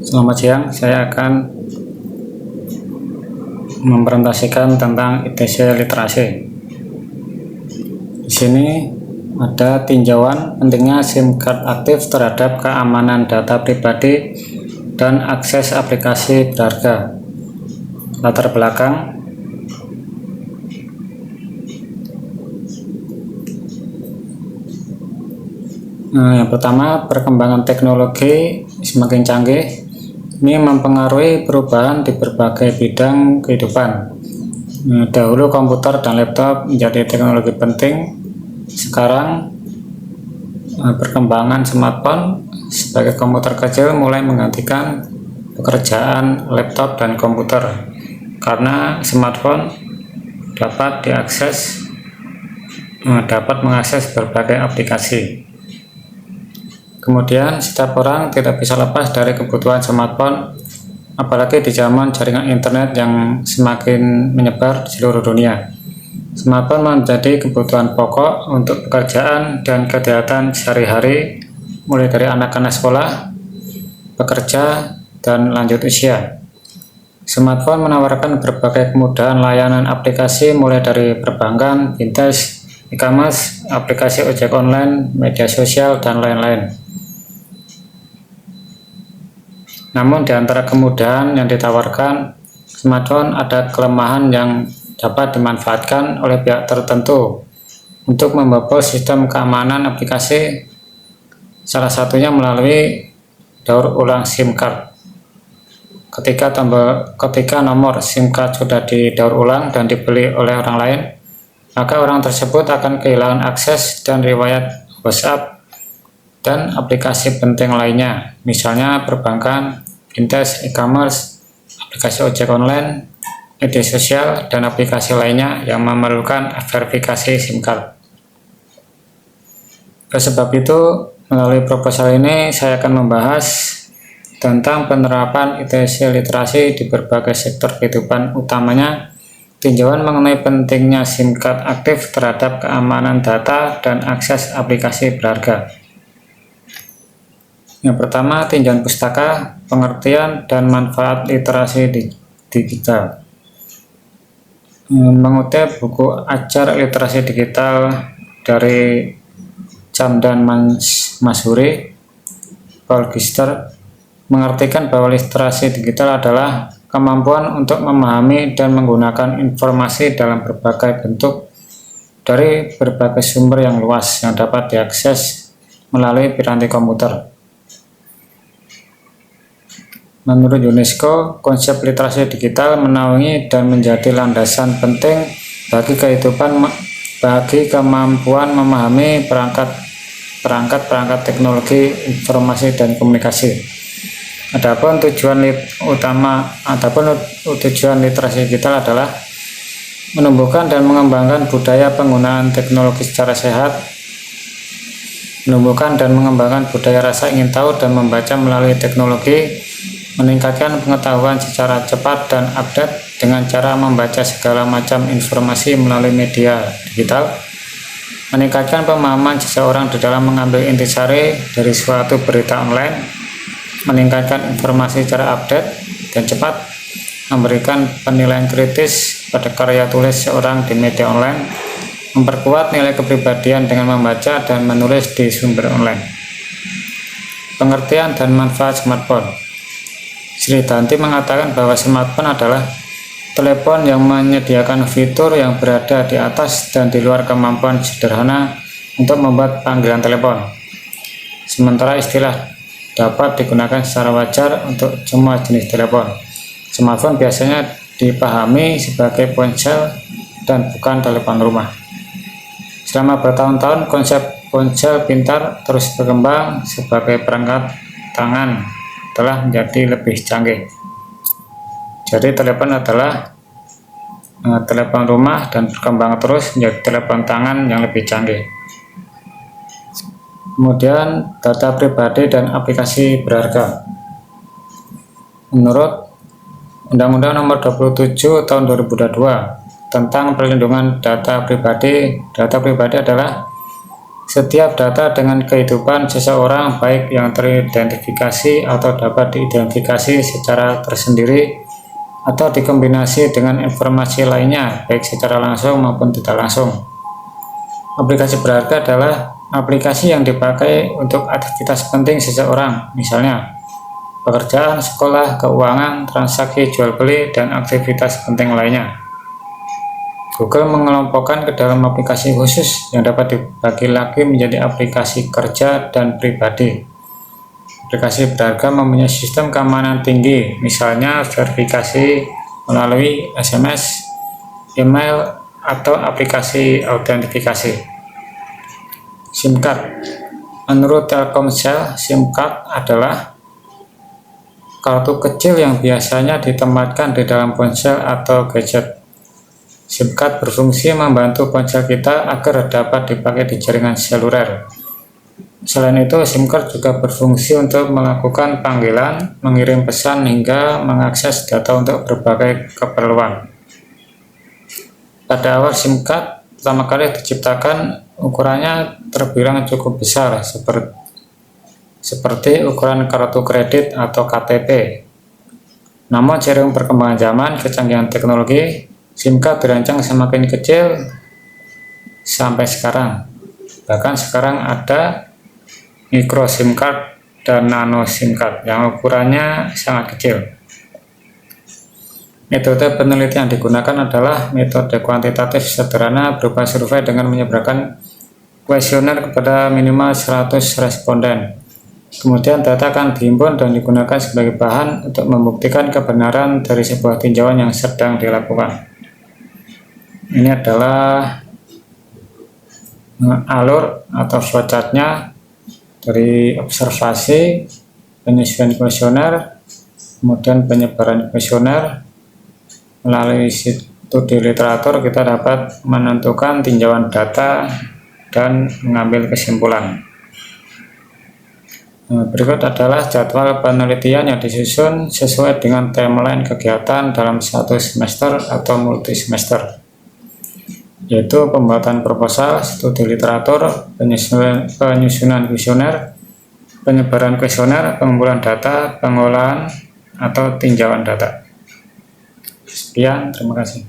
Selamat siang, saya akan mempresentasikan tentang ITC literasi. Di sini ada tinjauan pentingnya SIM card aktif terhadap keamanan data pribadi dan akses aplikasi berharga. Latar belakang. Yang pertama, perkembangan teknologi semakin canggih. Ini mempengaruhi perubahan di berbagai bidang kehidupan. Dahulu komputer dan laptop menjadi teknologi penting. Sekarang perkembangan smartphone sebagai komputer kecil mulai menggantikan pekerjaan laptop dan komputer, karena smartphone dapat mengakses berbagai aplikasi. Kemudian setiap orang tidak bisa lepas dari kebutuhan smartphone, apalagi di zaman jaringan internet yang semakin menyebar di seluruh dunia. Smartphone menjadi kebutuhan pokok untuk pekerjaan dan kegiatan sehari-hari, mulai dari anak-anak sekolah, pekerja, dan lanjut usia. Smartphone menawarkan berbagai kemudahan layanan aplikasi mulai dari perbankan, fintech, e-commerce, aplikasi ojek online, media sosial, dan lain-lain. Namun di antara kemudahan yang ditawarkan smartphone ada kelemahan yang dapat dimanfaatkan oleh pihak tertentu untuk membobol sistem keamanan aplikasi, salah satunya melalui daur ulang SIM card. Ketika nomor SIM card sudah didaur ulang dan dibeli oleh orang lain, maka orang tersebut akan kehilangan akses dan riwayat WhatsApp dan aplikasi penting lainnya, misalnya perbankan, fintech, e-commerce, aplikasi ojek online, media sosial, dan aplikasi lainnya yang memerlukan verifikasi SIM card. Oleh sebab itu, melalui proposal ini saya akan membahas tentang penerapan ITC literasi di berbagai sektor kehidupan, utamanya tinjauan mengenai pentingnya SIM card aktif terhadap keamanan data dan akses aplikasi berharga. Yang pertama, tinjauan pustaka, pengertian dan manfaat literasi digital. Mengutip buku Ajar Literasi Digital dari Camdan Mashuri, Paul Gister mengartikan bahwa literasi digital adalah kemampuan untuk memahami dan menggunakan informasi dalam berbagai bentuk dari berbagai sumber yang luas yang dapat diakses melalui piranti komputer. Menurut UNESCO, konsep literasi digital menaungi dan menjadi landasan penting bagi kemampuan memahami perangkat teknologi informasi dan komunikasi. Adapun tujuan literasi digital adalah menumbuhkan dan mengembangkan budaya penggunaan teknologi secara sehat, menumbuhkan dan mengembangkan budaya rasa ingin tahu dan membaca melalui teknologi, meningkatkan pengetahuan secara cepat dan update dengan cara membaca segala macam informasi melalui media digital, meningkatkan pemahaman seseorang di dalam mengambil intisari dari suatu berita online, meningkatkan informasi secara update dan cepat, memberikan penilaian kritis pada karya tulis seorang di media online, memperkuat nilai kepribadian dengan membaca dan menulis di sumber online. Pengertian dan manfaat smartphone. Sri Tanti mengatakan bahwa smartphone adalah telepon yang menyediakan fitur yang berada di atas dan di luar kemampuan sederhana untuk membuat panggilan telepon. Sementara istilah dapat digunakan secara wajar untuk semua jenis telepon. Smartphone biasanya dipahami sebagai ponsel dan bukan telepon rumah. Selama bertahun-tahun, konsep ponsel pintar terus berkembang sebagai perangkat tangan telah menjadi lebih canggih. Jadi telepon adalah telepon rumah dan berkembang terus menjadi telepon tangan yang lebih canggih. Kemudian data pribadi dan aplikasi berharga. Menurut Undang-Undang Nomor 27 Tahun 2022 tentang perlindungan data pribadi adalah setiap data dengan kehidupan seseorang, baik yang teridentifikasi atau dapat diidentifikasi secara tersendiri atau dikombinasi dengan informasi lainnya, baik secara langsung maupun tidak langsung. Aplikasi berharga adalah aplikasi yang dipakai untuk aktivitas penting seseorang, misalnya pekerjaan, sekolah, keuangan, transaksi jual beli, dan aktivitas penting lainnya. Google mengelompokkan ke dalam aplikasi khusus yang dapat dibagi lagi menjadi aplikasi kerja dan pribadi. Aplikasi berharga mempunyai sistem keamanan tinggi, misalnya verifikasi melalui SMS, email, atau aplikasi autentifikasi. SIM card. Menurut Telkomsel, SIM card adalah kartu kecil yang biasanya ditempatkan di dalam ponsel atau gadget. SIM card berfungsi membantu ponsel kita agar dapat dipakai di jaringan seluler. Selain itu, SIM card juga berfungsi untuk melakukan panggilan, mengirim pesan, hingga mengakses data untuk berbagai keperluan. Pada awal SIM card pertama kali diciptakan, ukurannya terbilang cukup besar, seperti ukuran kartu kredit atau KTP. Namun seiring perkembangan zaman, kecanggihan teknologi, SIM card dirancang semakin kecil sampai sekarang. Bahkan sekarang ada micro SIM card dan nano SIM card yang ukurannya sangat kecil. Metode penelitian yang digunakan adalah metode kuantitatif sederhana berupa survei dengan menyebarkan kuesioner kepada minimal 100 responden. Kemudian data akan dihimpun dan digunakan sebagai bahan untuk membuktikan kebenaran dari sebuah tinjauan yang sedang dilakukan. Ini adalah alur atau flowchart-nya dari observasi, penyusunan kuesioner, kemudian penyebaran kuesioner. Melalui studi literatur kita dapat menentukan tinjauan data dan mengambil kesimpulan. Berikut adalah jadwal penelitian yang disusun sesuai dengan timeline kegiatan dalam satu semester atau multi semester, yaitu pembuatan proposal, studi literatur, penyusunan kuesioner, penyebaran kuesioner, pengumpulan data, pengolahan, atau tinjauan data. Sekian, terima kasih.